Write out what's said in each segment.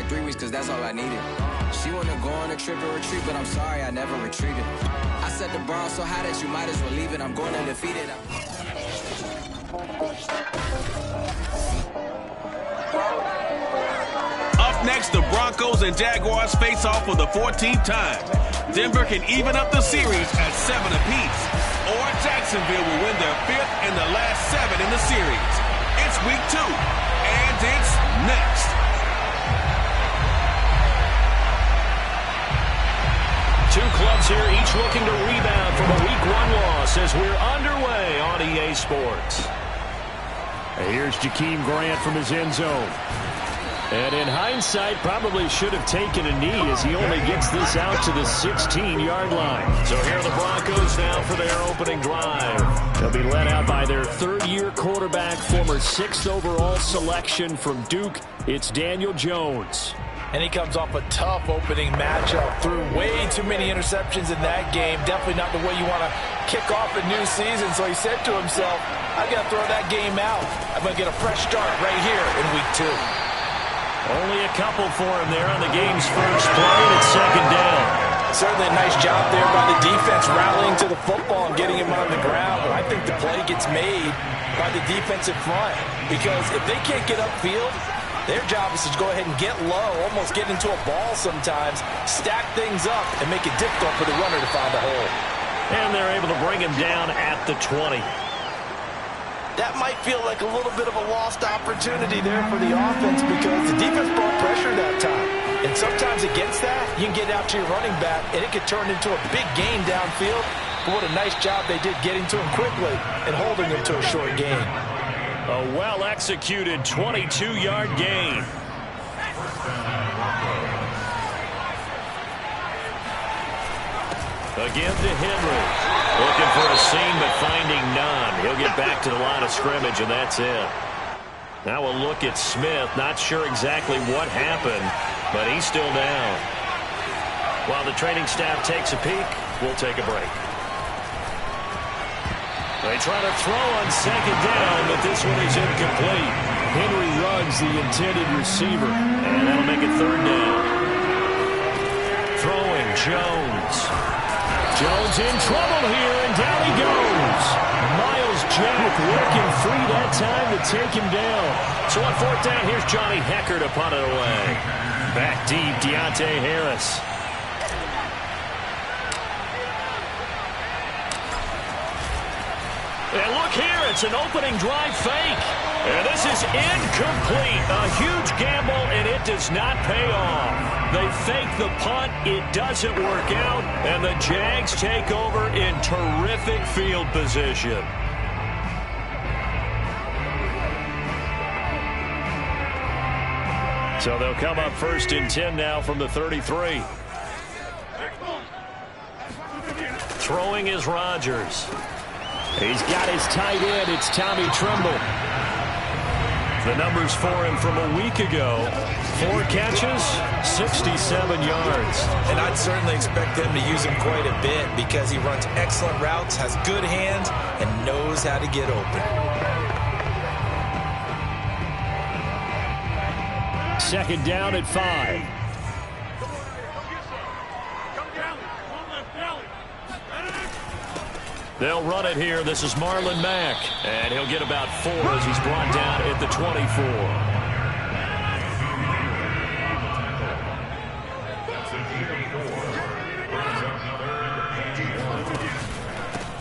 like 3 weeks because that's all I needed. She wanna go on a trip or retreat, but I'm sorry, I never retreated. I set the bar so high that you might as well leave it. I'm going undefeated. Up next, the Broncos and Jaguars face off for the 14th time. Denver can even up the series at 7 apiece, or Jacksonville will win their 5th and the last 7 in the series. It's week 2, and it's next. Two clubs here, each looking to rebound from a week 1 loss as we're underway on EA Sports. Here's Jakeem Grant from his end zone. And in hindsight, probably should have taken a knee as he only gets this out to the 16-yard line. So here are the Broncos now for their opening drive. They'll be led out by their third-year quarterback, former 6th overall selection from Duke. It's Daniel Jones. And he comes off a tough opening matchup. Threw way too many interceptions in that game. Definitely not the way you want to kick off a new season. So he said to himself, I got to throw that game out. I'm going to get a fresh start right here in week 2. Only a couple for him there on the game's first play, and it's second down. Certainly a nice job there by the defense rallying to the football and getting him on the ground. But I think the play gets made by the defensive front because if they can't get upfield, their job is to go ahead and get low, almost get into a ball sometimes, stack things up, and make it difficult for the runner to find a hole. And they're able to bring him down at the 20. That might feel like a little bit of a lost opportunity there for the offense because the defense brought pressure that time. And sometimes against that, you can get out to your running back, and it could turn into a big game downfield. But what a nice job they did getting to him quickly and holding him to a short gain. A well-executed 22-yard gain. Again to Henry. Looking for a seam, but finding none. He'll get back to the line of scrimmage, and that's it. Now we'll look at Smith. Not sure exactly what happened, but he's still down. While the training staff takes a peek, we'll take a break. They try to throw on second down, but this one is incomplete. Henry runs the intended receiver, and that'll make it third down. Throwing Jones. Jones in trouble here, and down he goes. Miles Jack working free that time to take him down. So on fourth down, here's Johnny Hecker to punt it away. Back deep, Deontay Harris. And look here, it's an opening drive fake. And this is incomplete. A huge gamble, and it does not pay off. They fake the punt, it doesn't work out, and the Jags take over in terrific field position. So they'll come up first and 10 now from the 33. Throwing is Rodgers. He's got his tight end. It's Tommy Tremble. The numbers for him from a week ago. 4 catches, 67 yards. And I'd certainly expect them to use him quite a bit because he runs excellent routes, has good hands, and knows how to get open. Second down at 5. They'll run it here. This is Marlon Mack. And he'll get about 4 as he's brought down at the 24.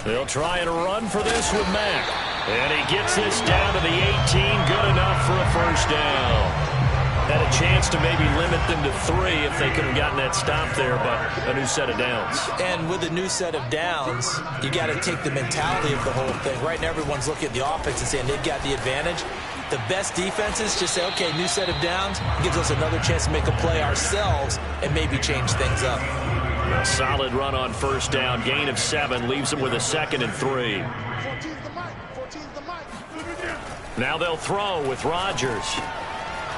They'll try and run for this with Mack. And he gets this down to the 18. Good enough for a first down. Had a chance to maybe limit them to 3 if they could have gotten that stop there, but a new set of downs. And with a new set of downs, you got to take the mentality of the whole thing. Right now, everyone's looking at the offense and saying they've got the advantage. The best defenses just say, okay, new set of downs gives us another chance to make a play ourselves and maybe change things up. A solid run on first down. Gain of 7 leaves them with a 2nd and 3. Now they'll throw with Rodgers.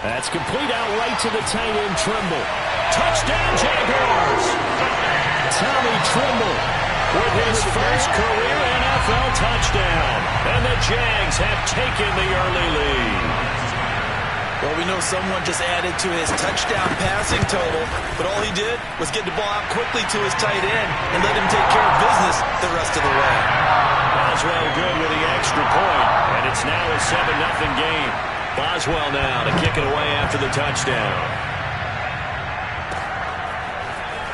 That's complete out right to the tight end, Tremble. Touchdown, Jaguars! Tommy Tremble with his first career NFL touchdown. And the Jags have taken the early lead. Well, we know someone just added to his touchdown passing total, but all he did was get the ball out quickly to his tight end and let him take care of business the rest of the way. Boswell good with the extra point, and it's now a 7-0 game. Boswell now to kick it away after the touchdown.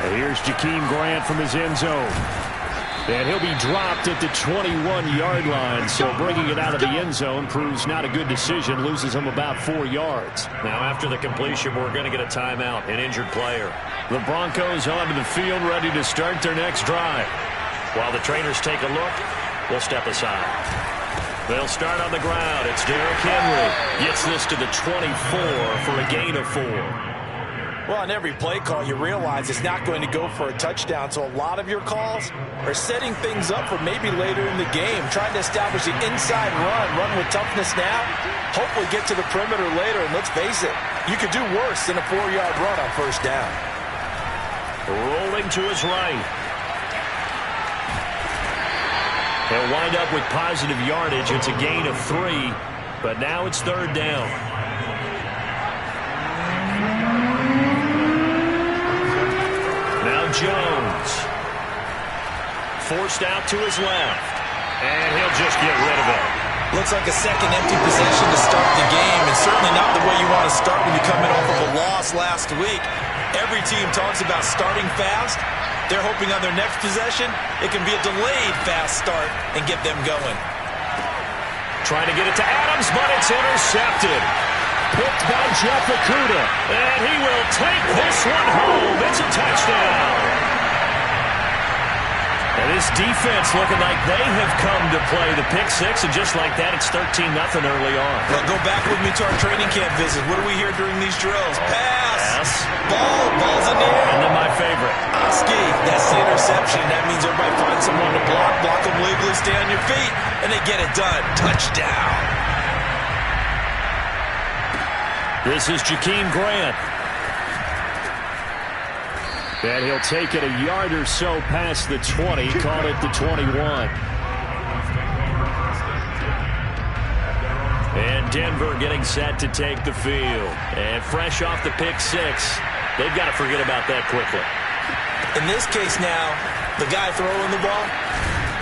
And here's Jakeem Grant from his end zone. And he'll be dropped at the 21-yard line, so bringing it out of the end zone proves not a good decision, loses him about 4 yards. Now after the completion, we're going to get a timeout, an injured player. The Broncos onto the field ready to start their next drive. While the trainers take a look, we'll step aside. They'll start on the ground. It's Derrick Henry. Gets this to the 24 for a gain of 4. Well, on every play call, you realize it's not going to go for a touchdown, so a lot of your calls are setting things up for maybe later in the game, trying to establish the inside run with toughness now, hopefully get to the perimeter later, and let's face it, you could do worse than a 4-yard run on first down. Rolling to his right. He'll wind up with positive yardage. It's a gain of 3, but now it's third down. Now Jones. Forced out to his left. And he'll just get rid of it. Looks like a second empty possession to start the game, and certainly not the way you want to start when you come in off of a loss last week. Every team talks about starting fast. They're hoping on their next possession, it can be a delayed fast start and get them going. Trying to get it to Adams, but it's intercepted. Picked by Jeff Okudah. And he will take this one home. It's a touchdown. And this defense looking like they have come to play the pick six, and just like that, it's 13-0 early on. Well, go back with me to our training camp visit. What do we hear during these drills? Pass. Ball's in the air. And then my favorite. Oski, that's the interception. That means everybody finds someone to block them legally, stay on your feet, and they get it done. Touchdown. This is Jakeem Grant. And he'll take it a yard or so past the 20, caught at the 21. And Denver getting set to take the field. And fresh off the pick six, they've got to forget about that quickly. In this case now, the guy throwing the ball,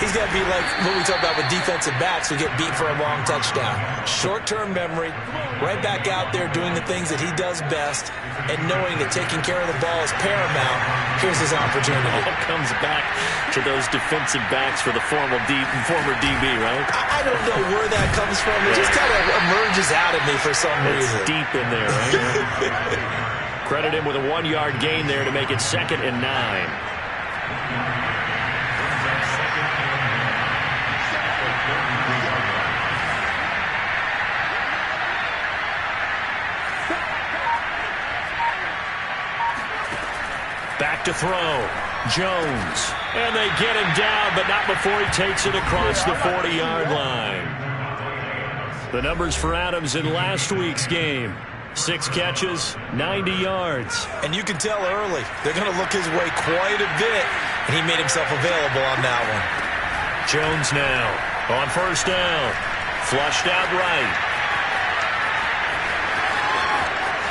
he's got to be like what we talk about with defensive backs who get beat for a long touchdown. Short-term memory, right back out there doing the things that he does best, and knowing that taking care of the ball is paramount. Here's his opportunity. It all comes back to those defensive backs for the former DB, right? I don't know where that comes from. It just kind of emerges out of me for some reason. It's deep in there, right? Credit him with a 1-yard gain there to make it 2nd and 9. Back to throw. Jones. And they get him down, but not before he takes it across the 40-yard line. The numbers for Adams in last week's game. 6 catches, 90 yards. And you can tell early, they're going to look his way quite a bit, and he made himself available on that one. Jones now on first down. Flushed out right.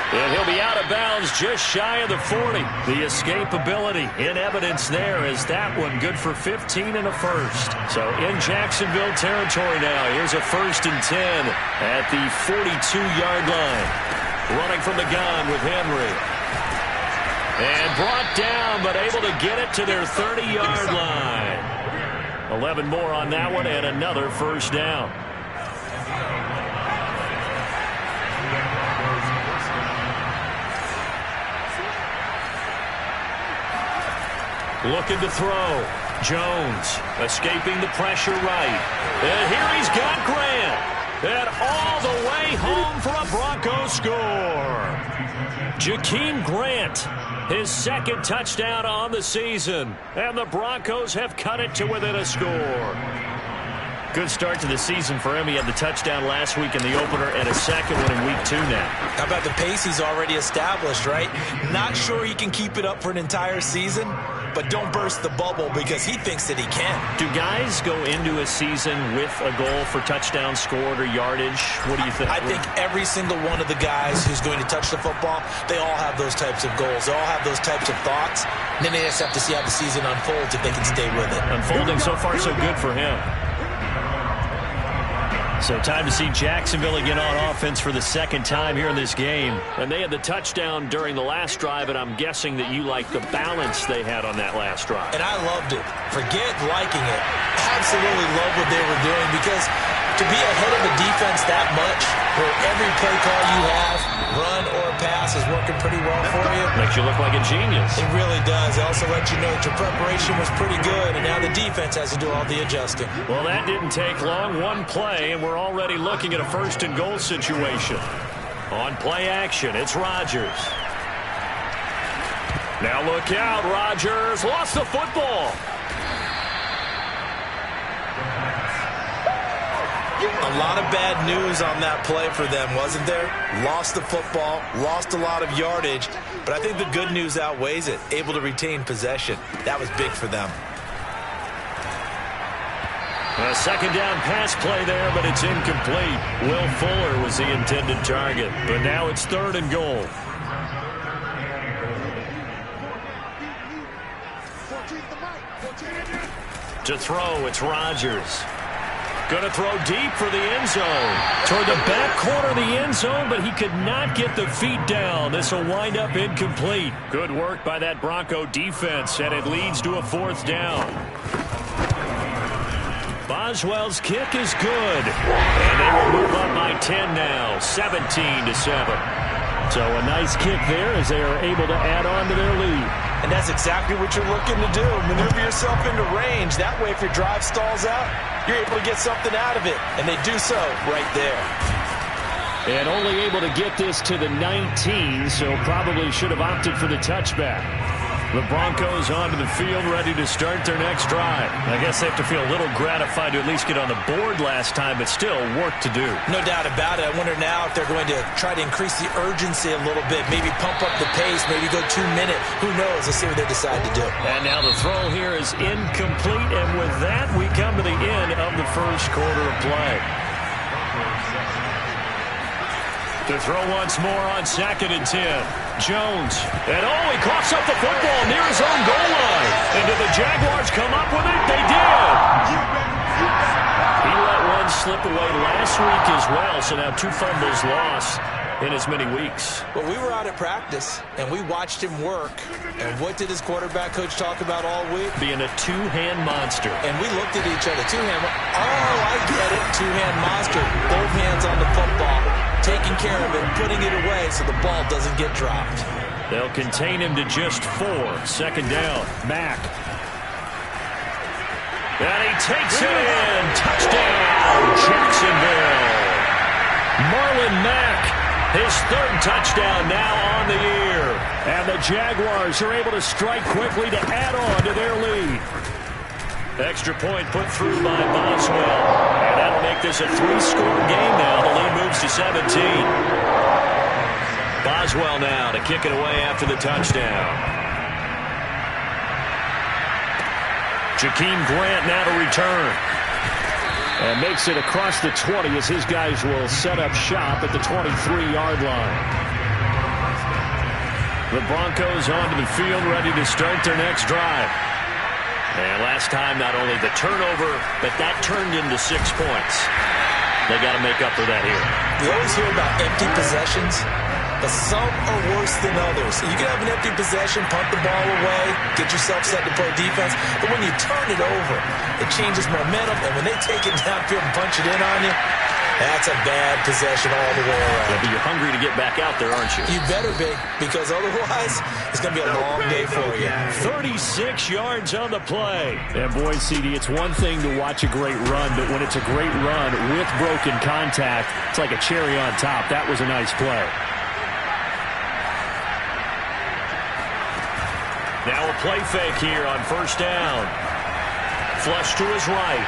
And he'll be out of bounds just shy of the 40. The escapability in evidence there as that one good for 15 and a first. So in Jacksonville territory now. Here's a 1st and 10 at the 42-yard line. Running from the gun with Henry. And brought down, but able to get it to their 30-yard line. 11 more on that one and another first down. Looking to throw. Jones escaping the pressure right. And here he's got Grant. And all the way home for a Broncos score. Jakeem Grant, his 2nd touchdown on the season. And the Broncos have cut it to within a score. Good start to the season for him. He had the touchdown last week in the opener and a second one in week 2 now. How about the pace he's already established, right? Not sure he can keep it up for an entire season, but don't burst the bubble because he thinks that he can. Do guys go into a season with a goal for touchdowns scored or yardage? What do you think? I think every single one of the guys who's going to touch the football, they all have those types of goals. They all have those types of thoughts. And then they just have to see how the season unfolds if they can stay with it. Unfolding so far so good for him. So time to see Jacksonville again on offense for the second time here in this game. And they had the touchdown during the last drive, and I'm guessing that you like the balance they had on that last drive. And I loved it. Forget liking it. Absolutely love what they were doing, because to be ahead of a defense that much, where every play call you have, run or pass, is working pretty well for you. Makes you look like a genius. It really does. It also lets you know that your preparation was pretty good, and now the defense has to do all the adjusting. Well, that didn't take long. One play, and we're already looking at a first and goal situation. On play action, it's Rodgers. Now look out, Rodgers lost the football. A lot of bad news on that play for them, wasn't there? Lost the football, lost a lot of yardage, but I think the good news outweighs it. Able to retain possession. That was big for them. A second down pass play there, but it's incomplete. Will Fuller was the intended target, but now it's third and goal. To throw, it's Rodgers. Going to throw deep for the end zone. Toward the back corner of the end zone, but he could not get the feet down. This will wind up incomplete. Good work by that Bronco defense, and it leads to a fourth down. Boswell's kick is good. And they will move up by 10 now, 17-7. So a nice kick there as they are able to add on to their lead. And that's exactly what you're looking to do. Maneuver yourself into range. That way, if your drive stalls out, you're able to get something out of it. And they do so right there. And only able to get this to the 19, so probably should have opted for the touchback. The Broncos onto the field, ready to start their next drive. I guess they have to feel a little gratified to at least get on the board last time, but still work to do. No doubt about it. I wonder now if they're going to try to increase the urgency a little bit, maybe pump up the pace, maybe go 2 minute. Who knows? Let's see what they decide to do. And now the throw here is incomplete, and with that, we come to the end of the first quarter of play. To throw once more on 2nd and 10. Jones. And he coughs up the football near his own goal line. And did the Jaguars come up with it? They did. He let one slip away last week as well, so now 2 fumbles lost in as many weeks. Well, we were out at practice, and we watched him work. And what did his quarterback coach talk about all week? Being a two-hand monster. And we looked at each other. Two-hand. Oh, I get it. Two-hand monster. Both hands on the football. Taking care of it, putting it away so the ball doesn't get dropped. They'll contain him to just 4. Second down. Mack. And he takes it in. Touchdown, Jacksonville. Marlon Mack, his 3rd touchdown now on the year. And the Jaguars are able to strike quickly to add on to their lead. Extra point put through by Boswell. And that'll make this a 3-score game now. The lead moves to 17. Boswell now to kick it away after the touchdown. Jakeem Grant now to return. And makes it across the 20 as his guys will set up shop at the 23-yard line. The Broncos onto the field, ready to start their next drive. And last time, not only the turnover, but that turned into 6 points. They got to make up for that here. We always hear about empty possessions, but some are worse than others. You can have an empty possession, punt the ball away, get yourself set to play defense, but when you turn it over, it changes momentum, and when they take it downfield and punch it in on you, that's a bad possession all the way around. Yeah, but you're hungry to get back out there, aren't you? You better be, because otherwise, it's going to be a long day for you. 36 yards on the play. And boy, CD, it's one thing to watch a great run, but when it's a great run with broken contact, it's like a cherry on top. That was a nice play. Now a play fake here on first down. Flush to his right.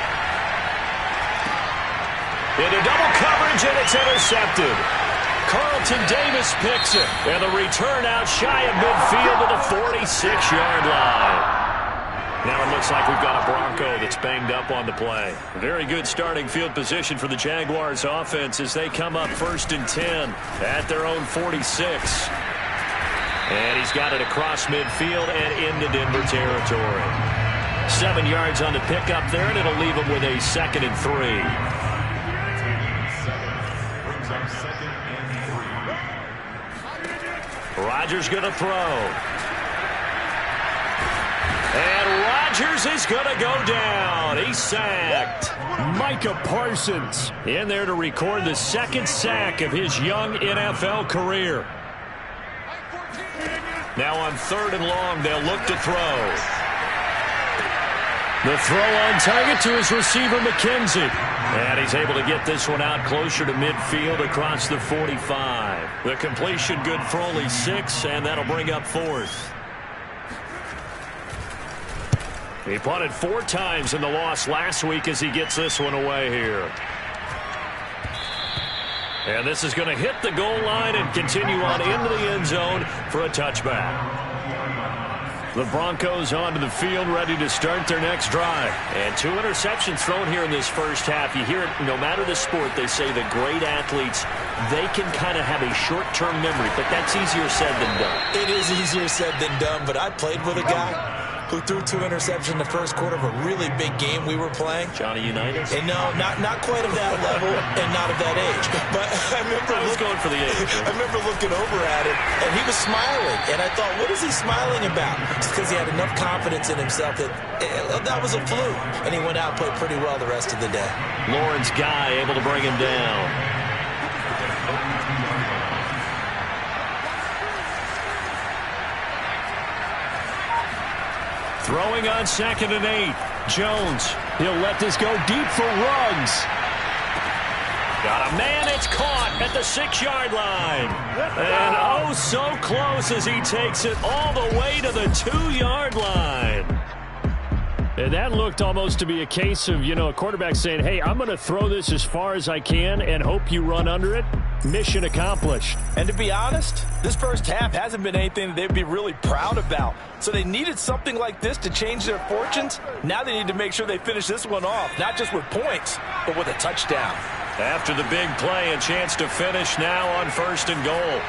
Into double coverage, and it's intercepted. Carlton Davis picks it. And the return out shy of midfield to the 46-yard line. Now it looks like we've got a Bronco that's banged up on the play. Very good starting field position for the Jaguars offense as they come up 1st and 10 at their own 46. And he's got it across midfield and into Denver territory. 7 yards on the pickup there, and it'll leave him with a 2nd and 3. Rodgers going to throw. And Rodgers is going to go down. He's sacked. Micah Parsons in there to record the 2nd sack of his young NFL career. Now on 3rd and long, they'll look to throw. The throw on target to his receiver, McKenzie. And he's able to get this one out closer to midfield across the 45. The completion good for only 6, and that'll bring up 4th. He punted 4 times in the loss last week as he gets this one away here. And this is going to hit the goal line and continue on into the end zone for a touchback. The Broncos onto the field, ready to start their next drive. And 2 interceptions thrown here in this first half. You hear it, no matter the sport, they say the great athletes, they can kind of have a short-term memory, but that's easier said than done. It is easier said than done, but I played with a guy who threw 2 interceptions in the first quarter of a really big game we were playing. Johnny Unitas? And no, not quite of that level and not of that age. But I was going for the age. I remember looking over at him, and he was smiling. And I thought, what is he smiling about? It's because he had enough confidence in himself that that was a fluke. And he went out and played pretty well the rest of the day. Lawrence Guy able to bring him down. Throwing on 2nd and 8. Jones. He'll let this go deep for Ruggs. Got a man. It's caught at the 6-yard line. And oh, so close as he takes it all the way to the 2-yard line. And that looked almost to be a case of, a quarterback saying, hey, I'm going to throw this as far as I can and hope you run under it. Mission accomplished. And to be honest, this first half hasn't been anything that they'd be really proud about. So they needed something like this to change their fortunes. Now they need to make sure they finish this one off, not just with points, but with a touchdown. After the big play, a chance to finish now on 1st and goal.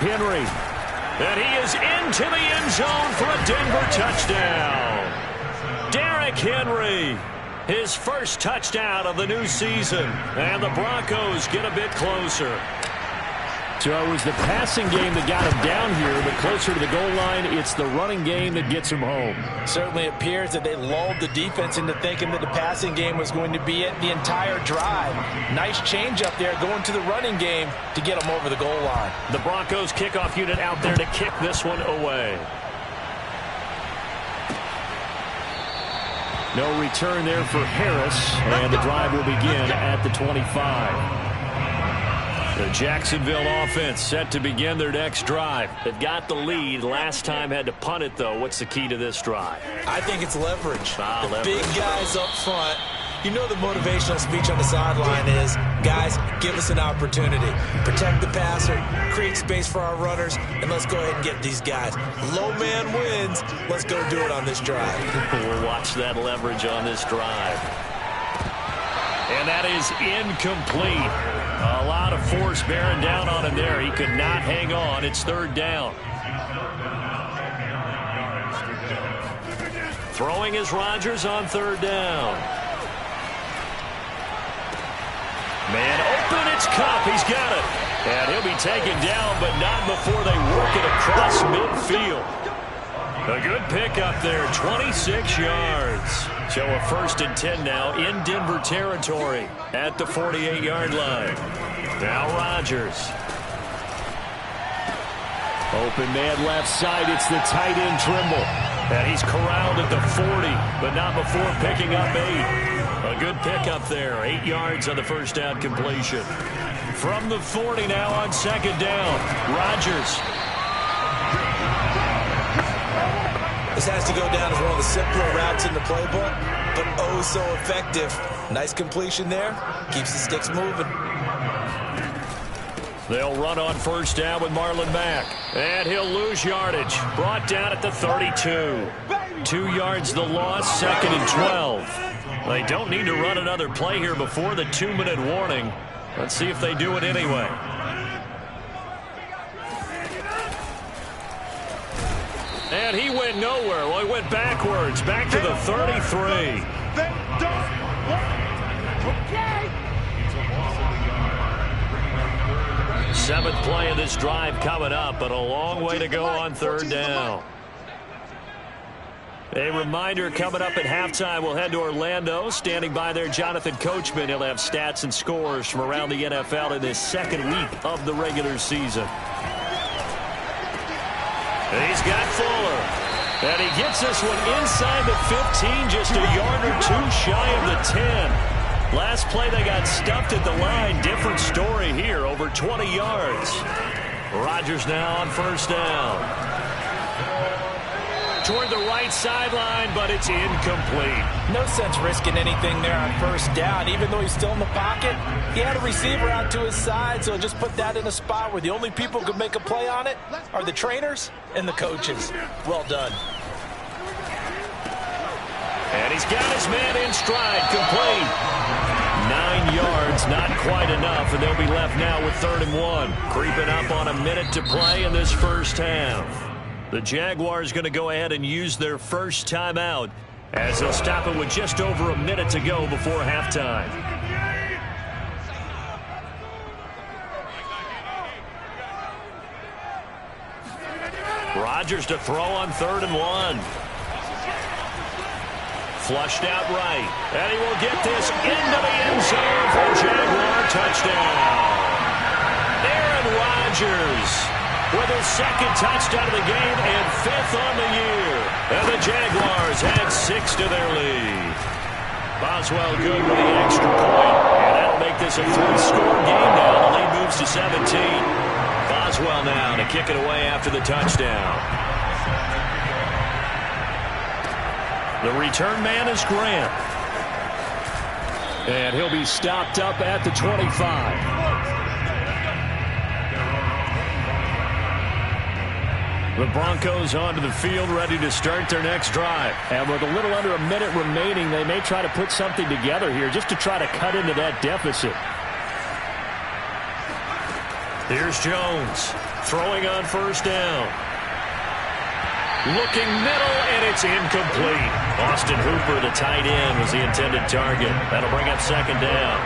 Henry. And he is into the end zone for a Denver touchdown. Derrick Henry. His first touchdown of the new season. And the Broncos get a bit closer. So it was the passing game that got him down here, but closer to the goal line, it's the running game that gets him home. Certainly appears that they lulled the defense into thinking that the passing game was going to be it the entire drive. Nice change up there going to the running game to get them over the goal line. The Broncos kickoff unit out there to kick this one away. No return there for Harris, and the drive will begin at the 25. The Jacksonville offense set to begin their next drive. They've got the lead. Last time had to punt it, though. What's the key to this drive? I think it's leverage. Leverage. Big guys up front. You know the motivational speech on the sideline is, guys, give us an opportunity. Protect the passer, create space for our runners, and let's go ahead and get these guys. Low man wins. Let's go do it on this drive. We'll watch that leverage on this drive. And that is incomplete. A lot of force bearing down on him there. He could not hang on. It's 3rd down. Throwing is Rodgers on 3rd down. Man open, it's Kupp. He's got it. And he'll be taken down, but not before they work it across midfield. A good pickup there, 26 yards. So a 1st and 10 now in Denver territory at the 48-yard line. Now Rodgers. Open man left side. It's the tight end Trimble. And he's corralled at the 40, but not before picking up 8. A good pickup there. 8 yards on the first down completion. From the 40 now on 2nd down. Rodgers. This has to go down as one of the simpler routes in the playbook, but oh so effective. Nice completion there. Keeps the sticks moving. They'll run on 1st down with Marlon Mack. And he'll lose yardage. Brought down at the 32. 2 yards the loss, 2nd and 12. They don't need to run another play here before the 2-minute warning. Let's see if they do it anyway. And he went nowhere. Well, he went backwards, back to the 33. Seventh play of this drive coming up, but a long way to go on 3rd down. A reminder, coming up at halftime, we'll head to Orlando. Standing by there, Jonathan Coachman. He'll have stats and scores from around the NFL in this 2nd week of the regular season. And he's got Fuller. And he gets this one inside the 15, just a yard or 2 shy of the 10. Last play, they got stuffed at the line. Different story here, over 20 yards. Rodgers now on 1st down. Toward the right sideline, but it's incomplete. No sense risking anything there on 1st down. Even though he's still in the pocket, he had a receiver out to his side, so just put that in a spot where the only people who can make a play on it are the trainers and the coaches. Well done. And he's got his man in stride, complete. 9 yards, not quite enough, and they'll be left now with 3rd and 1. Creeping up on a minute to play in this 1st half. The Jaguars going to go ahead and use their first timeout as they'll stop it with just over a minute to go before halftime. Rodgers to throw on 3rd and 1. Flushed out right. And he will get this into the end zone for a Jaguar touchdown. Aaron Rodgers with his 2nd touchdown of the game and 5th on the year. And the Jaguars add 6 to their lead. Boswell good with the extra point. And that'll make this a 3-score game now. The lead moves to 17. Boswell now to kick it away after the touchdown. The return man is Grant. And he'll be stopped up at the 25. The Broncos onto the field, ready to start their next drive. And with a little under a minute remaining, they may try to put something together here just to try to cut into that deficit. Here's Jones throwing on 1st down. Looking middle, and it's incomplete. Austin Hooper, the tight end, was the intended target. That'll bring up 2nd down.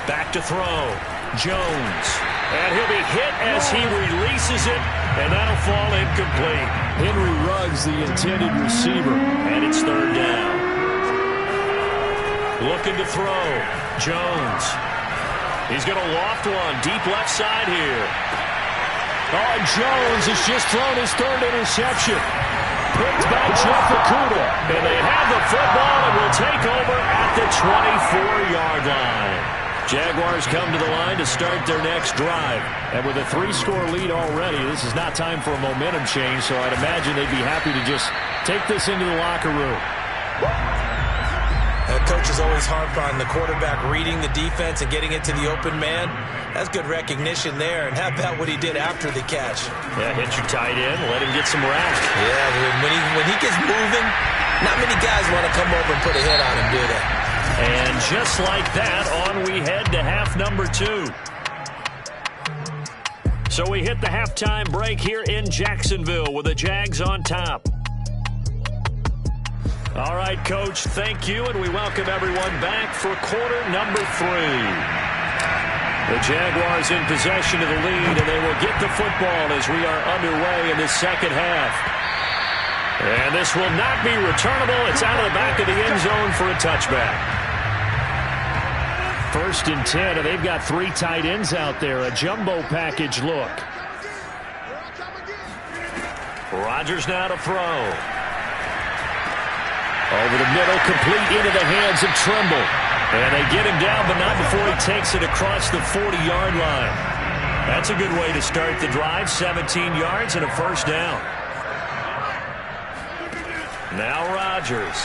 Back to throw. Jones. And he'll be hit as he releases it, and that'll fall incomplete. Henry Ruggs, the intended receiver, and it's 3rd down. Looking to throw. Jones. He's going to loft one. Deep left side here. Oh, Jones has just thrown his 3rd interception. Picked by Jeff Okudah. And they have the football and will take over at the 24-yard line. Jaguars come to the line to start their next drive. And with a 3-score lead already, this is not time for a momentum change, so I'd imagine they'd be happy to just take this into the locker room. Coaches always harp on the quarterback reading the defense and getting it to the open man. That's good recognition there. And how about what he did after the catch? Yeah, hit your tight end, let him get some rest. Yeah, when he gets moving, not many guys want to come over and put a hit on him, do they? And just like that, on we head to half number 2. So we hit the halftime break here in Jacksonville with the Jags on top. All right, Coach, thank you, and we welcome everyone back for quarter number 3. The Jaguars in possession of the lead, and they will get the football as we are underway in the 2nd half. And this will not be returnable. It's out of the back of the end zone for a touchback. 1st and 10, and they've got 3 tight ends out there. A jumbo package look. Rodgers now to throw. Over the middle, complete into the hands of Trimble. And they get him down, but not before he takes it across the 40-yard line. That's a good way to start the drive. 17 yards and a 1st down. Now Rodgers.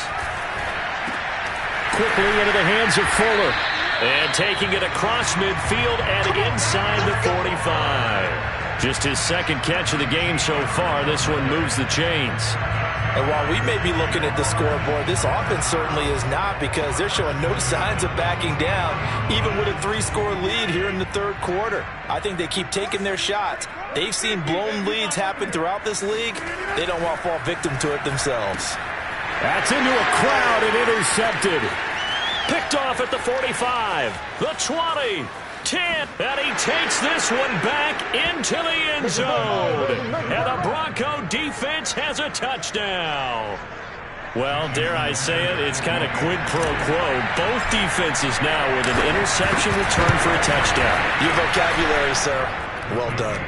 quickly into the hands of Fuller. And taking it across midfield and inside the 45. Just his second catch of the game so far. This one moves the chains. And while we may be looking at the scoreboard, this offense certainly is not, because they're showing no signs of backing down, even with a 3-score lead here in the third quarter. I think they keep taking their shots. They've seen blown leads happen throughout this league. They don't want to fall victim to it themselves. That's into a crowd and intercepted. Picked off at the 45, the 20, 10, and he takes this one back into the end zone. And the Bronco defense has a touchdown. Well, dare I say it, it's kind of quid pro quo. Both defenses now with an interception return for a touchdown. Your vocabulary, sir. Well done.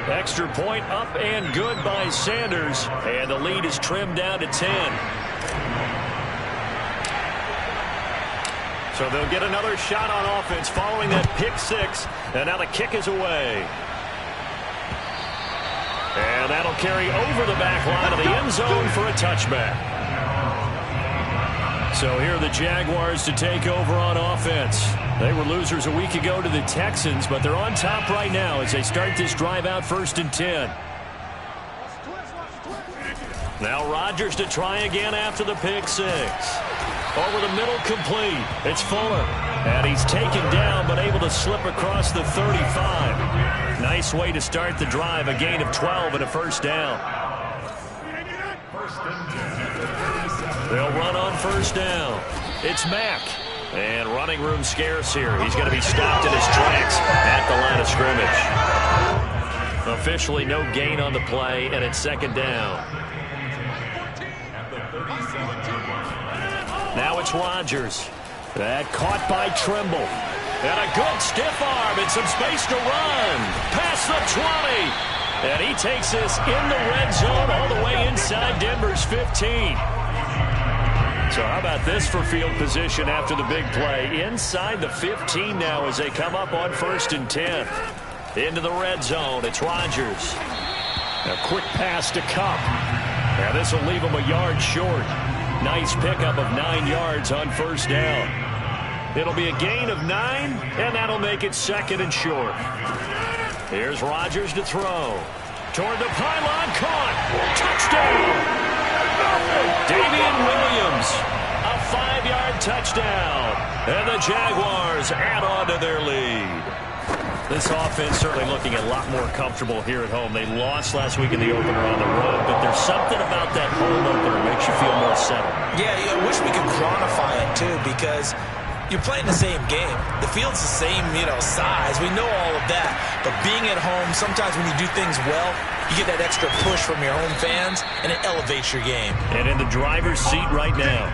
Extra point up and good by Sanders. And the lead is trimmed down to 10. So they'll get another shot on offense following that pick six. And now the kick is away. And that'll carry over the back line of the end zone for a touchback. So here are the Jaguars to take over on offense. They were losers a week ago to the Texans, but they're on top right now as they start this drive out 1st and 10. Now Rodgers to try again after the pick six. Over the middle, complete. It's Fuller. And he's taken down, but able to slip across the 35. Nice way to start the drive. A gain of 12 and a first down. They'll run on first down. It's Mack. And running room scarce here. He's going to be stopped in his tracks at the line of scrimmage. Officially no gain on the play, and it's second down. Now it's Rodgers. That caught by Trimble. And a good stiff arm and some space to run. Past the 20. And he takes this in the red zone all the way inside Denver's 15. So how about this for field position after the big play? Inside the 15 now as they come up on 1st and 10. Into the red zone. It's Rodgers. A quick pass to Kupp. Now this will leave him a yard short. Nice pickup of 9 yards on first down. It'll be a gain of 9, and that'll make it second and short. Here's Rodgers to throw. Toward the pylon, caught. Touchdown! Damian Williams, a 5-yard touchdown. And the Jaguars add on to their lead. This offense certainly looking a lot more comfortable here at home. They lost last week in the opener on the road, but there's something about that home opener that makes you feel more settled. Yeah, I wish we could quantify it, too, because you're playing the same game. The field's the same, size. We know all of that. But being at home, sometimes when you do things well, you get that extra push from your home fans, and it elevates your game. And in the driver's seat right now.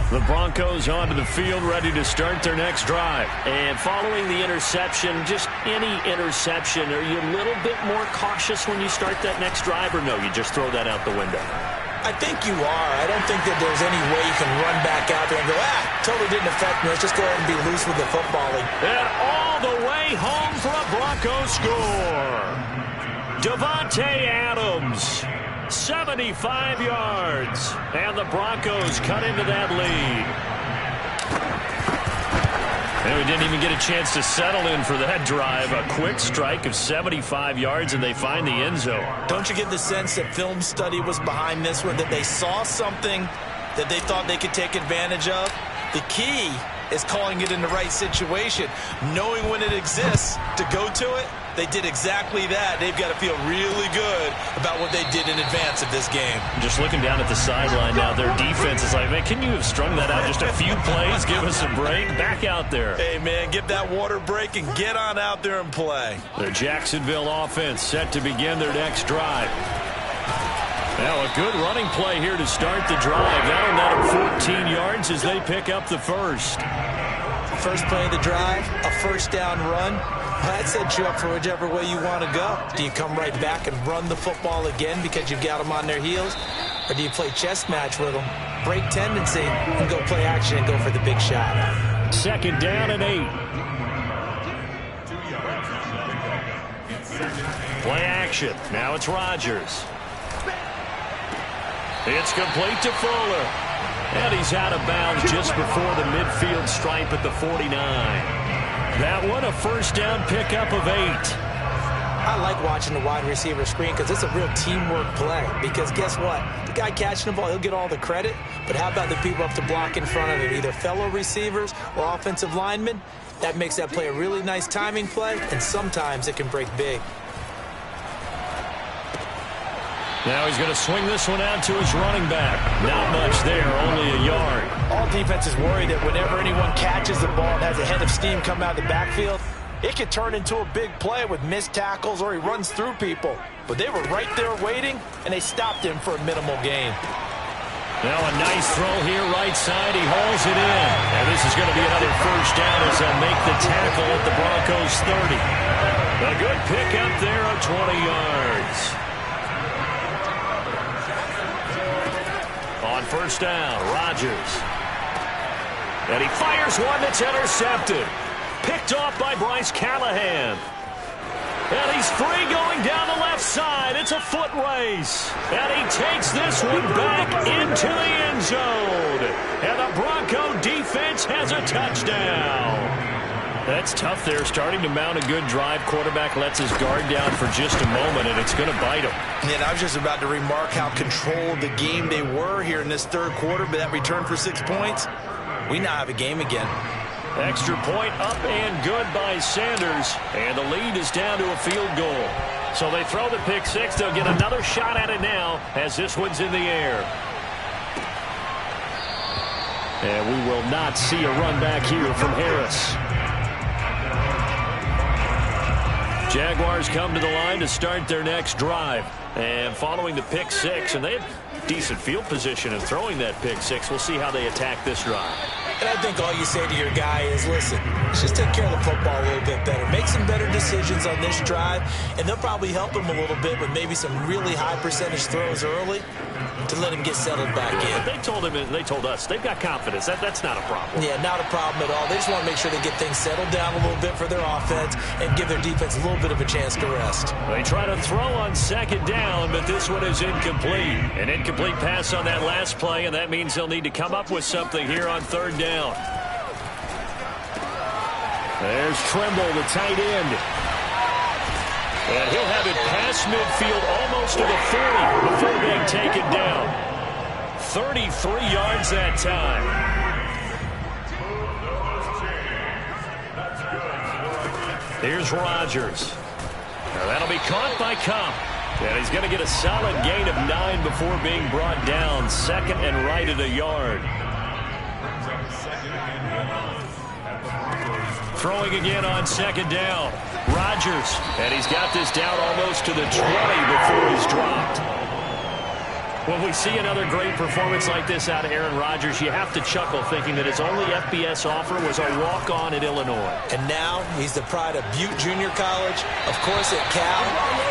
The Broncos onto the field, ready to start their next drive. And following the interception, just any interception, are you a little bit more cautious when you start that next drive, or no, you just throw that out the window? I think you are. I don't think that there's any way you can run back out there and go, totally didn't affect me. Let's just go ahead and be loose with the football. And all the way home for a Broncos score. Devontae Adams. 75 yards. And the Broncos cut into that lead. And we didn't even get a chance to settle in for that drive. A quick strike of 75 yards, and they find the end zone. Don't you get the sense that film study was behind this one, that they saw something that they thought they could take advantage of? The key is calling it in the right situation, knowing when it exists to go to it. They did exactly that. They've got to feel really good about what they did in advance of this game. Just looking down at the sideline now, their defense is like, man, can you have strung that out just a few plays? Give us a break. Back out there. Hey, man, give that water break and get on out there and play. The Jacksonville offense set to begin their next drive. Now a good running play here to start the drive. That'll net them 14 yards as they pick up the first. First play of the drive, a first down run. That sets you up for whichever way you want to go. Do you come right back and run the football again because you've got them on their heels? Or do you play chess match with them, break tendency, and go play action and go for the big shot? Second down and 8. Play action. Now it's Rodgers. It's complete to Fuller. And he's out of bounds just before the midfield stripe at the 49. That one a first down pickup of 8. I like watching the wide receiver screen because it's a real teamwork play. Because guess what? The guy catching the ball, he'll get all the credit. But how about the people up to block in front of him, either fellow receivers or offensive linemen? That makes that play a really nice timing play, and sometimes it can break big. Now he's going to swing this one out to his running back. Not much there, only a yard. All defenses worry that whenever anyone catches the ball and has a head of steam come out of the backfield, it could turn into a big play with missed tackles or he runs through people. But they were right there waiting, and they stopped him for a minimal gain. Now a nice throw here, right side. He hauls it in. And this is going to be another first down as they'll make the tackle at the Broncos 30. A good pickup there of 20 yards. On first down, Rodgers. And he fires one that's intercepted. Picked off by Bryce Callahan. And he's free going down the left side. It's a foot race. And he takes this one back into the end zone. And the Bronco defense has a touchdown. That's tough there, starting to mount a good drive. Quarterback lets his guard down for just a moment, and it's going to bite him. And I was just about to remark how controlled the game they were here in this third quarter, but that return for 6 points, we now have a game again. Extra point up and good by Sanders, and the lead is down to a field goal. So they throw the pick six. They'll get another shot at it now as this one's in the air. And we will not see a run back here from Harris. Jaguars come to the line to start their next drive. And following the pick six, and they have decent field position in throwing that pick six. We'll see how they attack this drive. And I think all you say to your guy is, listen, let's just take care of the football a little bit better. Make some better decisions on this drive, and they'll probably help him a little bit with maybe some really high percentage throws early to let him get settled back in. They told him, and they told us, they've got confidence. That's not a problem. Yeah, not a problem at all. They just want to make sure they get things settled down a little bit for their offense and give their defense a little bit of a chance to rest. They try to throw on second down, but this one is incomplete. An incomplete pass on that last play, and that means they'll need to come up with something here on third down. There's Trimble, the tight end. And he'll have it past midfield almost to the 40 before being taken down. 33 yards that time. Here's Rodgers. Now that'll be caught by Kupp. And he's going to get a solid gain of 9 before being brought down. Second and right at a yard. Throwing again on second down. Rodgers, and he's got this down almost to the 20 before he's dropped. When we see another great performance like this out of Aaron Rodgers, you have to chuckle thinking that his only FBS offer was a walk-on at Illinois. And now he's the pride of Butte Junior College, of course at Cal.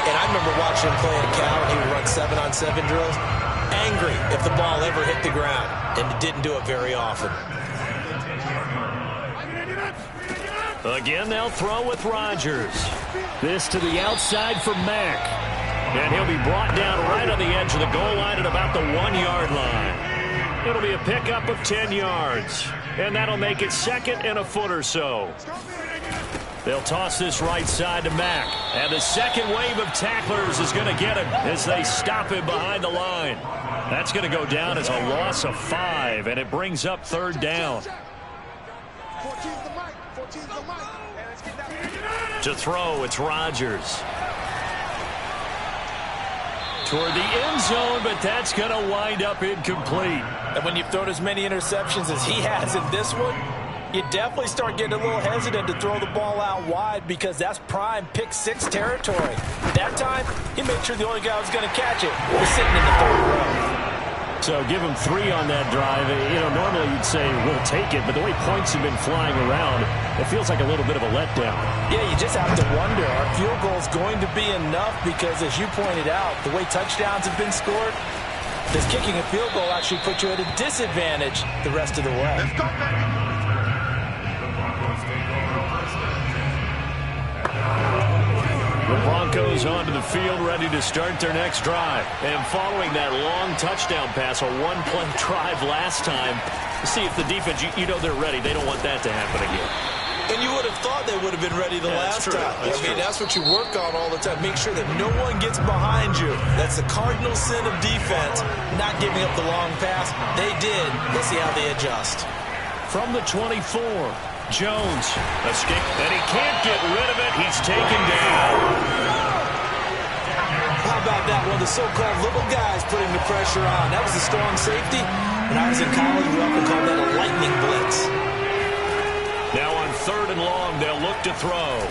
And I remember watching him play at Cal, and he would run 7-on-7 drills. Angry if the ball ever hit the ground, and it didn't do it very often. Again, they'll throw with Rodgers. This to the outside for Mack. And he'll be brought down right on the edge of the goal line at about the 1-yard line. It'll be a pickup of 10 yards. And that'll make it second and a foot or so. They'll toss this right side to Mack. And the second wave of tacklers is going to get him as they stop him behind the line. That's going to go down as a loss of 5, and it brings up third down. To throw, it's Rodgers. Toward the end zone, but that's going to wind up incomplete. And when you've thrown as many interceptions as he has in this one, you definitely start getting a little hesitant to throw the ball out wide because that's prime pick six territory. That time, he made sure the only guy who was going to catch it was sitting in the third row. So give him 3 on that drive. You know, normally you'd say we'll take it, but the way points have been flying around, it feels like a little bit of a letdown. Yeah, you just have to wonder, are field goals going to be enough? Because as you pointed out, the way touchdowns have been scored, does kicking a field goal actually put you at a disadvantage the rest of the way? Let's go, The Broncos onto the field, ready to start their next drive. And following that long touchdown pass, a one-play drive last time, see if the defense, you know they're ready. They don't want that to happen again. And you would have thought they would have been ready the last time. That's what you work on all the time. Make sure that no one gets behind you. That's the cardinal sin of defense, not giving up the long pass. They did. Let's see how they adjust. From the 24, Jones escape, and he can't get rid of it. He's taken down. How about that? One of the so-called little guys putting the pressure on. That was a strong safety. When I was in college, we often called that a lightning blitz. Now on 3rd and long, they'll look to throw.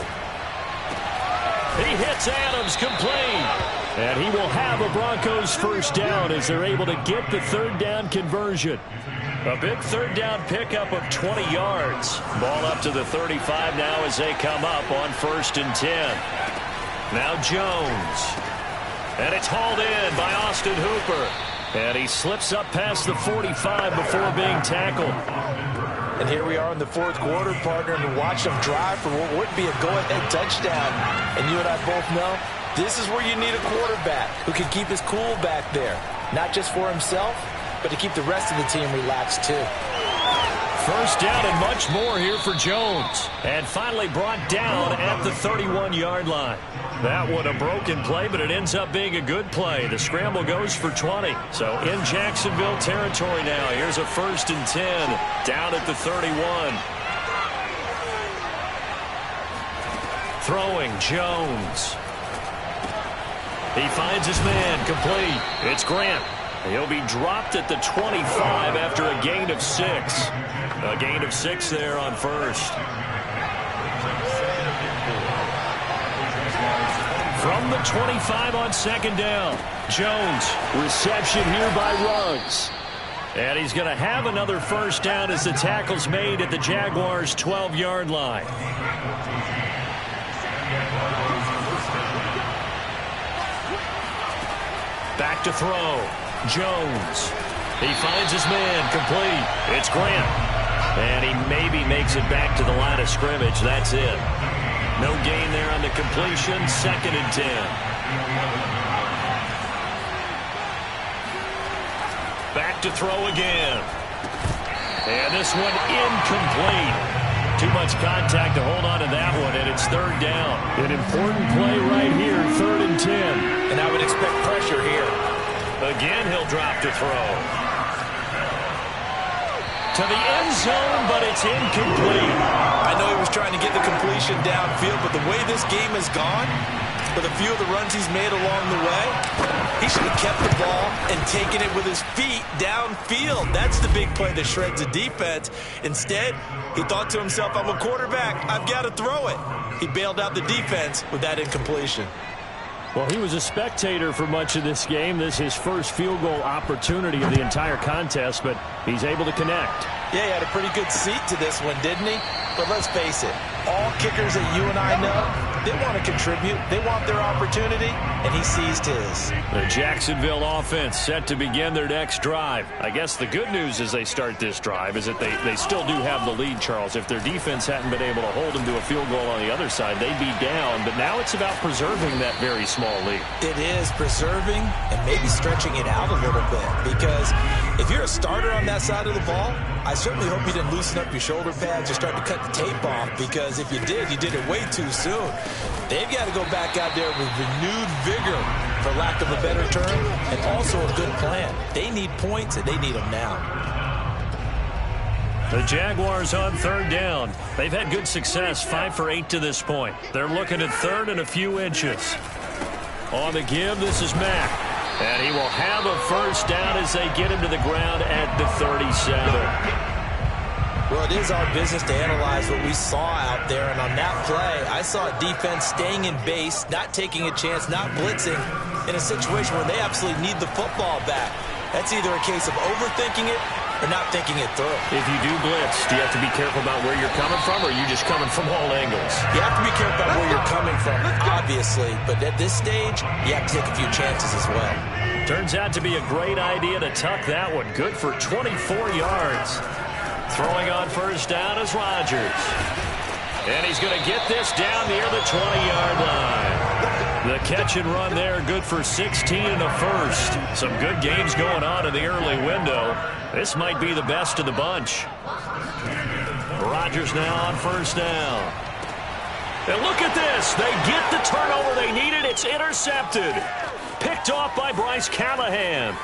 He hits Adams complete. And he will have a Broncos first down as they're able to get the 3rd down conversion. A big 3rd down pickup of 20 yards. Ball up to the 35 now as they come up on 1st and 10. Now Jones. And it's hauled in by Austin Hooper. And he slips up past the 45 before being tackled. And here we are in the 4th quarter, partner, and watch them drive for what would be a go-ahead touchdown. And you and I both know this is where you need a quarterback who can keep his cool back there. Not just for himself, but to keep the rest of the team relaxed too. First down and much more here for Jones. And finally brought down at the 31-yard line. That one a broken play, but it ends up being a good play. The scramble goes for 20. So in Jacksonville territory now. Here's a 1st and 10 down at the 31. Throwing Jones. He finds his man complete. It's Grant. He'll be dropped at the 25 after a gain of 6. A gain of 6 there on 1st. From the 25 on 2nd down. Jones, reception here by Ruggs. And he's going to have another first down as the tackle's made at the Jaguars' 12-yard line. Back to throw. Jones. He finds his man complete. It's Grant. And he maybe makes it back to the line of scrimmage. That's it. No gain there on the completion. 2nd and 10. Back to throw again. And this one incomplete. Too much contact to hold on to that one, and it's 3rd down. An important play right here, 3rd and 10. And I would expect pressure here. Again, he'll drop to throw. To the end zone, but it's incomplete. I know he was trying to get the completion downfield, but the way this game has gone, with a few of the runs he's made along the way, he should have kept the ball and taken it with his feet downfield. That's the big play that shreds the defense. Instead, he thought to himself, I'm a quarterback. I've got to throw it. He bailed out the defense with that incompletion. Well, he was a spectator for much of this game. This is his first field goal opportunity of the entire contest, but he's able to connect. Yeah, he had a pretty good seat to this one, didn't he? But let's face it, all kickers that you and I know, they want to contribute. They want their opportunity, and he seized his. The Jacksonville offense set to begin their next drive. I guess the good news as they start this drive is that they still do have the lead, Charles. If their defense hadn't been able to hold them to a field goal on the other side, they'd be down. But now it's about preserving that very small lead. It is preserving and maybe stretching it out a little bit, because if you're a starter on that side of the ball, I certainly hope you didn't loosen up your shoulder pads or start to cut the tape off, because if you did it way too soon. They've got to go back out there with renewed vigor, for lack of a better term, and also a good plan. They need points, and they need them now. The Jaguars on 3rd down. They've had good success, 5 for 8 to this point. They're looking at 3rd and a few inches. On the give, this is Mack. And he will have a first down as they get him to the ground at the 37. Well, it is our business to analyze what we saw out there, and on that play, I saw a defense staying in base, not taking a chance, not blitzing, in a situation where they absolutely need the football back. That's either a case of overthinking it or not thinking it through. If you do blitz, do you have to be careful about where you're coming from, or are you just coming from all angles? You have to be careful about where you're coming from, obviously, but at this stage, you have to take a few chances as well. Turns out to be a great idea to tuck that one. Good for 24 yards. Throwing on first down is Rodgers. And he's going to get this down near the 20-yard line. The catch and run there, good for 16 and a first. Some good games going on in the early window. This might be the best of the bunch. Rodgers now on first down. And look at this. They get the turnover they needed. It's intercepted. Picked off by Bryce Callahan.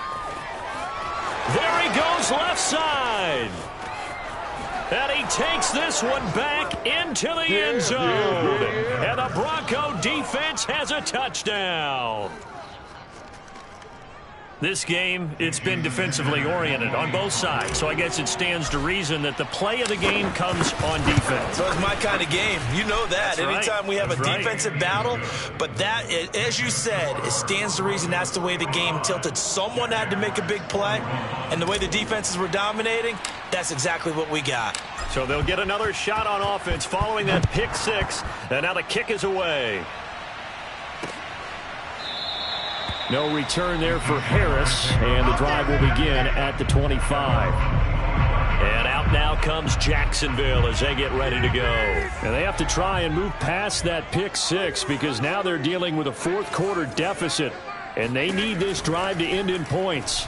There he goes left side. And he takes this one back into the end zone. And the Bronco defense has a touchdown. This game, it's been defensively oriented on both sides. So I guess it stands to reason that the play of the game comes on defense. So it's my kind of game. You know that. That's anytime right. we have That's a defensive battle. But that, as you said, it stands to reason that's the way the game tilted. Someone had to make a big play. And the way the defenses were dominating, that's exactly what we got. So they'll get another shot on offense following that pick six. And now the kick is away. No return there for Harris, and the drive will begin at the 25. And out now comes Jacksonville as they get ready to go. And they have to try and move past that pick six because now they're dealing with a fourth quarter deficit, and they need this drive to end in points.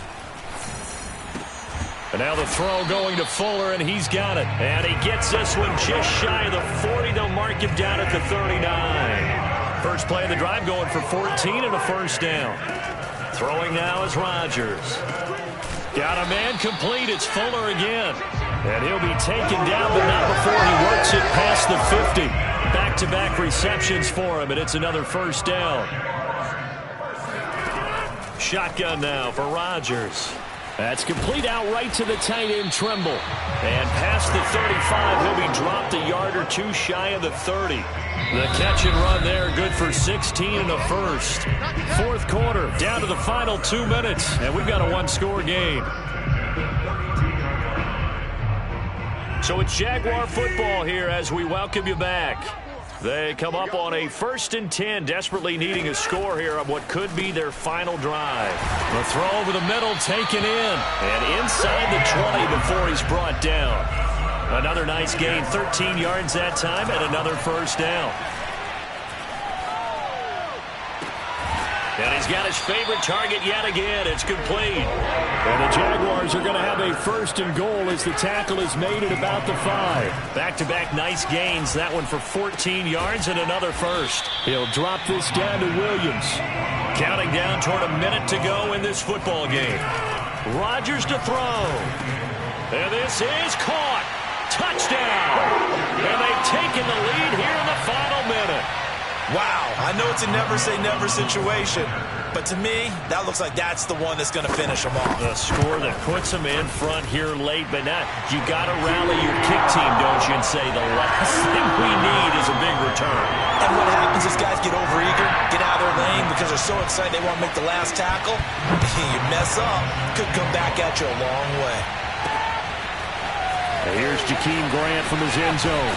And now the throw going to Fuller, and he's got it. And he gets this one just shy of the 40. They'll mark him down at the 39. First play of the drive going for 14 and a first down. Throwing now is Rodgers. Got a man complete. It's Fuller again. And he'll be taken down, but not before he works it past the 50. Back-to-back receptions for him, and it's another first down. Shotgun now for Rodgers. That's complete out right to the tight end, Trimble. And past the 35, he'll be dropped a yard or two shy of the 30. The catch and run there, good for 16 and a first. Fourth quarter, down to the final 2 minutes, and we've got a one-score game. So it's Jaguar football here as we welcome you back. They come up on a 1st and 10, desperately needing a score here on what could be their final drive. The throw over the middle taken in, and inside the 20 before he's brought down. Another nice gain, 13 yards that time, and another first down. And he's got his favorite target yet again. It's complete. And the Jaguars are going to have a 1st and goal as the tackle is made at about the 5. Back-to-back nice gains. That one for 14 yards and another first. He'll drop this down to Williams. Counting down toward a minute to go in this football game. Rodgers to throw. And this is caught. Touchdown. And they've taken the lead here in the final minute. Wow, I know it's a never-say-never situation, but to me, that looks like that's the one that's going to finish them off. The score that puts them in front here late, but now you got to rally your kick team, don't you, and say the last thing we need is a big return. And what happens is guys get overeager, get out of their lane because they're so excited they want to make the last tackle. You mess up, could come back at you a long way. And here's Jakeem Grant from his end zone.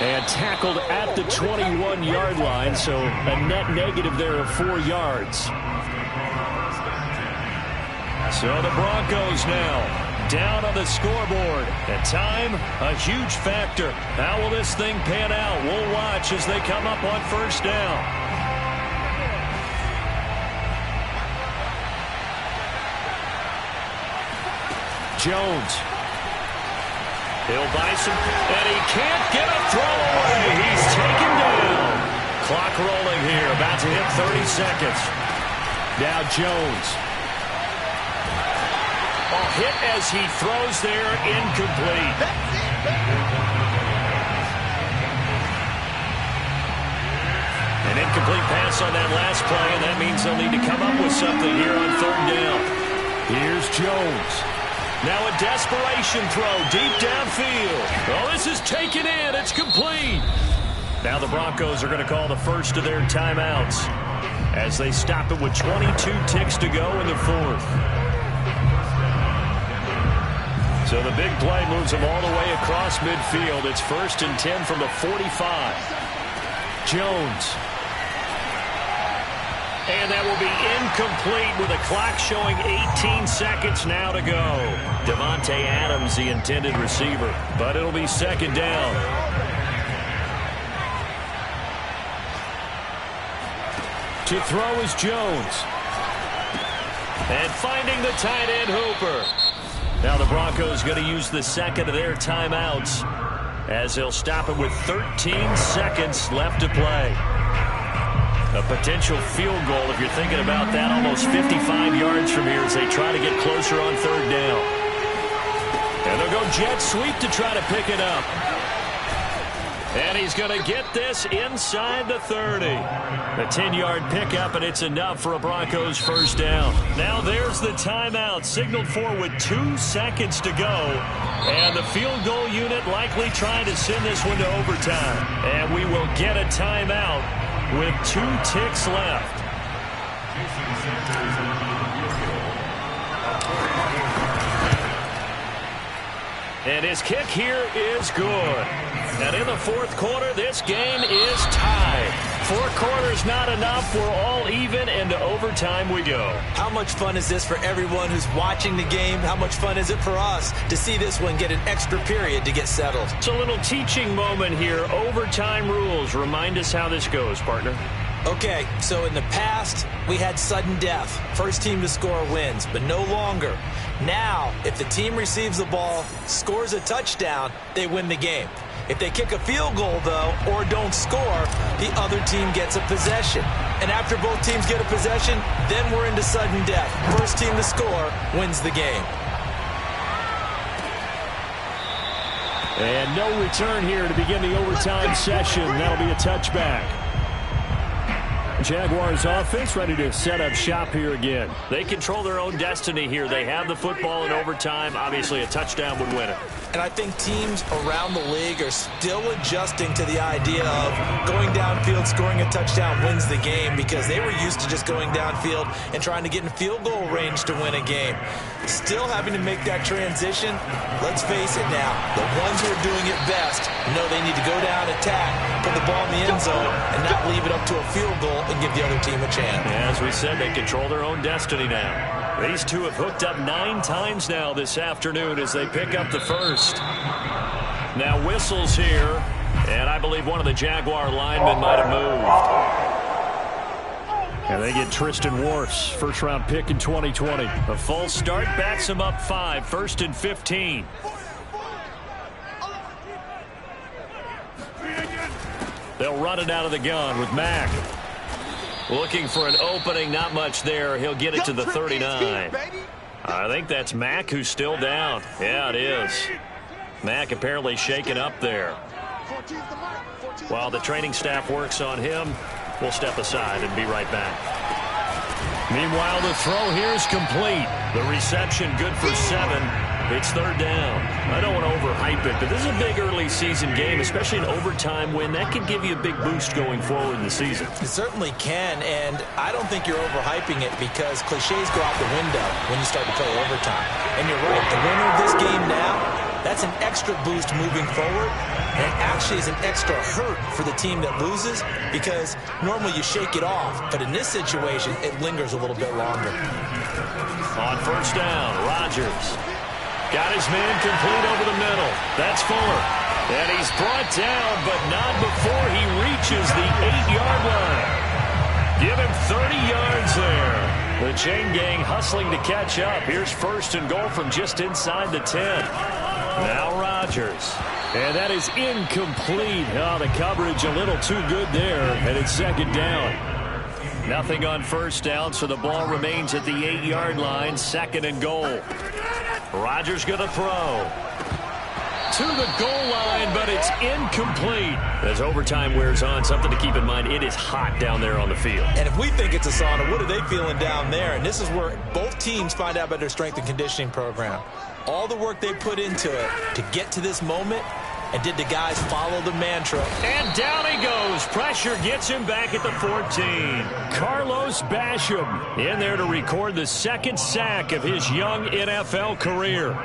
And tackled at the 21-yard line, so a net negative there of 4 yards. So the Broncos now down on the scoreboard. And time, a huge factor. How will this thing pan out? We'll watch as they come up on first down. Jones. He'll buy some, and he can't get a throw away. He's taken down. Clock rolling here, about to hit 30 seconds. Now Jones. A hit as he throws there, incomplete. An incomplete pass on that last play, and that means they'll need to come up with something here on 3rd down. Here's Jones. Now a desperation throw deep downfield. Oh, this is taken in. It's complete. Now the Broncos are going to call the first of their timeouts as they stop it with 22 ticks to go in the 4th. So the big play moves them all the way across midfield. It's 1st and 10 from the 45. Jones. And that will be incomplete with a clock showing 18 seconds now to go. Devontae Adams, the intended receiver, but it'll be 2nd down. To throw is Jones. And finding the tight end, Hooper. Now the Broncos going to use the second of their timeouts as they'll stop it with 13 seconds left to play. A potential field goal, if you're thinking about that, almost 55 yards from here as they try to get closer on third down. And they'll go jet sweep to try to pick it up. And he's going to get this inside the 30. A 10-yard pickup, and it's enough for a Broncos first down. Now there's the timeout, signaled for with 2 seconds to go. And the field goal unit likely trying to send this one to overtime. And we will get a timeout with 2 ticks left. And his kick here is good. And in the fourth quarter, this game is tied. 4 quarters not enough. We're all even, and to overtime we go. How much fun is this for everyone who's watching the game? How much fun is it for us to see this one get an extra period to get settled? It's a little teaching moment here. Overtime rules. Remind us how this goes, partner. Okay, so in the past, we had sudden death. First team to score wins, but no longer. Now, if the team receives the ball, scores a touchdown, they win the game. If they kick a field goal, though, or don't score, the other team gets a possession. And after both teams get a possession, then we're into sudden death. First team to score wins the game. And no return here to begin the overtime session. That'll be a touchback. Jaguars offense ready to set up shop here again. They control their own destiny here. They have the football in overtime. Obviously, a touchdown would win it. And I think teams around the league are still adjusting to the idea of going downfield, scoring a touchdown wins the game, because they were used to just going downfield and trying to get in field goal range to win a game. Still having to make that transition. Let's face it now, the ones who are doing it best know they need to go down, attack, put the ball in the end zone, and not leave it up to a field goal and give the other team a chance. As we said, they control their own destiny now. These two have hooked up 9 times now this afternoon as they pick up the first. Now whistles here, and I believe one of the Jaguar linemen might have moved. And they get Tristan Wirfs, first-round pick in 2020. A false start backs him up 5, 1st and 15. They'll run it out of the gun with Mack. Looking for an opening, not much there. He'll get it to the 39. I think that's Mack who's still down. Yeah, it is. Mack apparently shaken up there. While the training staff works on him, we'll step aside and be right back. Meanwhile, the throw here is complete. The reception good for 7. It's third down. I don't want to overhype it, but this is a big early season game, especially an overtime win. That can give you a big boost going forward in the season. It certainly can, and I don't think you're overhyping it because cliches go out the window when you start to play overtime. And you're right, the winner of this game now, that's an extra boost moving forward, and it actually is an extra hurt for the team that loses because normally you shake it off, but in this situation, it lingers a little bit longer. On first down, Rodgers. Got his man complete over the middle. That's Fuller. And he's brought down, but not before he reaches the 8-yard line. Give him 30 yards there. The chain gang hustling to catch up. Here's first and goal from just inside the 10. Now Rodgers. And that is incomplete. Oh, the coverage a little too good there. And it's second down. Nothing on first down, so the ball remains at the 8-yard line. Second and goal. Rodgers going to throw. To the goal line, but it's incomplete. As overtime wears on, something to keep in mind, it is hot down there on the field. And if we think it's a sauna, what are they feeling down there? And this is where both teams find out about their strength and conditioning program. All the work they put into it to get to this moment, and did the guys follow the mantra? And down he goes. Pressure gets him back at the 14. Carlos Basham in there to record the second sack of his young NFL career.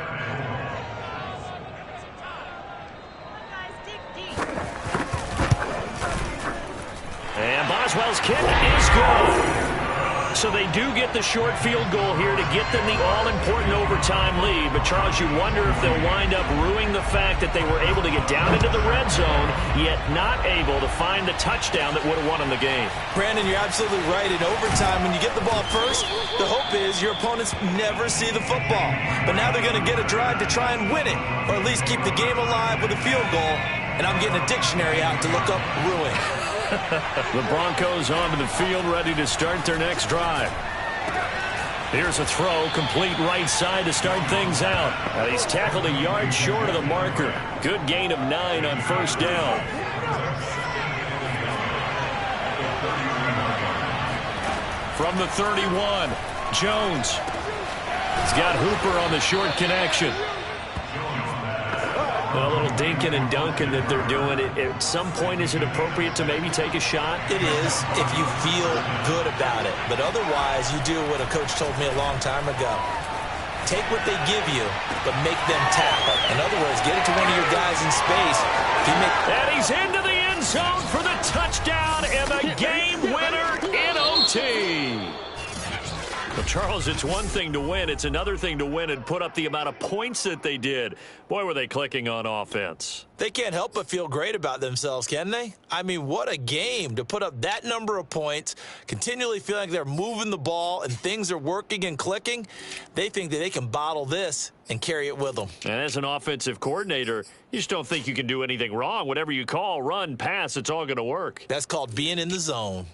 And Boswell's kick is good. So they do get the short field goal here to get them the all-important overtime lead. But, Charles, you wonder if they'll wind up ruining the fact that they were able to get down into the red zone, yet not able to find the touchdown that would have won them the game. Brandon, you're absolutely right. In overtime, when you get the ball first, the hope is your opponents never see the football. But now they're going to get a drive to try and win it, or at least keep the game alive with a field goal. And I'm getting a dictionary out to look up ruin. The Broncos onto the field, ready to start their next drive. Here's a throw, complete right side to start things out. Now he's tackled a yard short of the marker. Good gain of 9 on first down. From the 31, Jones. He's got Hooper on the short connection. A little dinking and dunking that they're doing. At some point, is it appropriate to maybe take a shot? It is if you feel good about it. But otherwise, you do what a coach told me a long time ago. Take what they give you, but make them tackle. In other words, get it to one of your guys in space. And he's into the end zone for the touchdown and the game winner in OT. Well, Charles, it's one thing to win. It's another thing to win and put up the amount of points that they did. Boy, were they clicking on offense. They can't help but feel great about themselves, can they? I mean, what a game to put up that number of points, continually feeling like they're moving the ball and things are working and clicking. They think that they can bottle this and carry it with them. And as an offensive coordinator, you just don't think you can do anything wrong. Whatever you call, run, pass, it's all going to work. That's called being in the zone.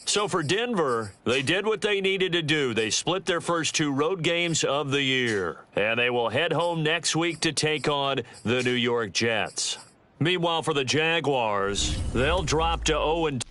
So for Denver, they did what they needed to do. They split their first 2 road games of the year. And they will head home next week to take on the New York Jets. Meanwhile, for the Jaguars, they'll drop to 0-2